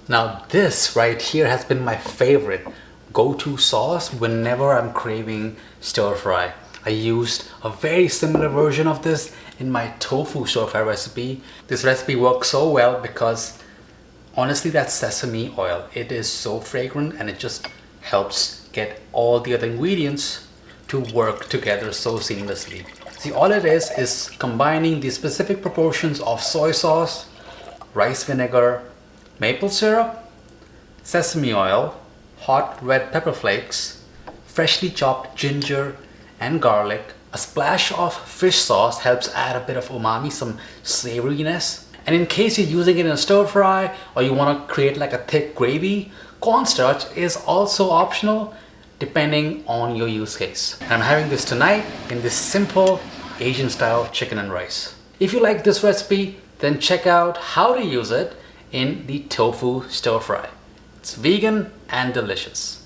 Now this right here has been my favorite go-to sauce whenever I'm craving stir fry. I used a very similar version of this in my tofu stir fry recipe. This recipe works so well because honestly that's sesame oil. It is so fragrant and it just helps get all the other ingredients to work together so seamlessly. See, all it is combining the specific proportions of soy sauce, rice vinegar, maple syrup, sesame oil, hot red pepper flakes, freshly chopped ginger and garlic. A splash of fish sauce helps add a bit of umami, some savouriness. And in case you're using it in a stir fry or you want to create like a thick gravy, cornstarch is also optional depending on your use case. And I'm having this tonight in this simple Asian style chicken and rice. If you like this recipe, then check out how to use it in the tofu stir fry. It's vegan and delicious.